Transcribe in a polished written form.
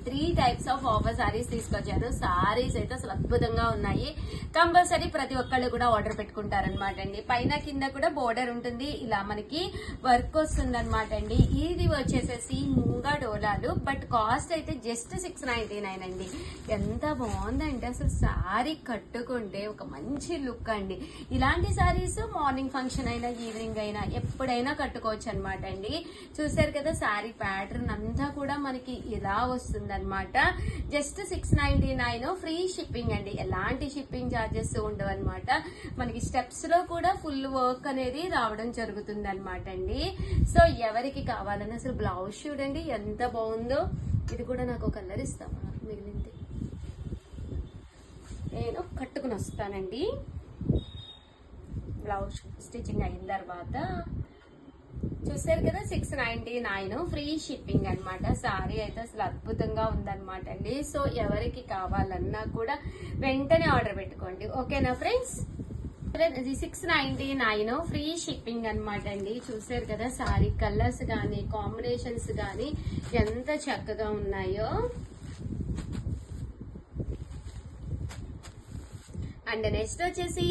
3 types of offer saris తీసుకొచ్చాను. సారీస్ అయితే అసలు అద్భుతంగా ఉన్నాయి. కంపల్సరీ ప్రతి ఒక్కళ్ళు కూడా ఆర్డర్ పెట్టుకుంటారనమాట అండి. పైన కింద కూడా బోర్డర్ ఉంటుంది, ఇలా మనకి వర్క్ వస్తుంది అనమాట అండి. ఇది వచ్చేసేసి మూంగా డోలాలు, బట్ కాస్ట్ అయితే జస్ట్ 699 అండి. ఎంత బాగుందంటే అసలు సారీ కట్టుకుంటే ఒక మంచి లుక్ అండి. ఇలాంటి సారీస్ మార్నింగ్ ఫంక్షన్ అయినా ఈవినింగ్ అయినా ఎప్పుడైనా కట్టుకోవచ్చు అనమాట అండి. చూసారు కదా సారీ ప్యాటర్న్ అంతా కూడా మనకి ఇలా వస్తుంది అనమాట. జస్ట్ 699, ఫ్రీ షిప్పింగ్ అండి. ఎలాంటి షిప్పింగ్ ఛార్జెస్ ఉండవు అనమాట. మనకి స్టెప్స్ లో కూడా ఫుల్ వర్క్ అనేది రావడం జరుగుతుంది అనమాట అండి. సో ఎవరికి కావాలని అసలు బ్లౌజ్ చూడండి ఎంత బాగుందో. ఇది కూడా నాకు ఒక కలర్ ఇస్తామా మిగిలింది, నేను కట్టుకుని వస్తానండి. బ్లౌజ్ స్టిచ్చింగ్ అయిన తర్వాత చూసారు కదా 699, ఫ్రీ షిప్పింగ్ అనమాట. సారీ అయితే అసలు అద్భుతంగా ఉందన్నమాట అండి. సో ఎవరికి కావాలన్నా కూడా వెంటనే ఆర్డర్ పెట్టుకోండి, ఓకేనా ఫ్రెండ్స్. 699, ఫ్రీ షిప్పింగ్ అనమాట అండి. చూసారు కదా సారీ కలర్స్ గానీ కాంబినేషన్స్ గానీ ఎంత చక్కగా ఉన్నాయో. అండ్ నెక్స్ట్ వచ్చేసి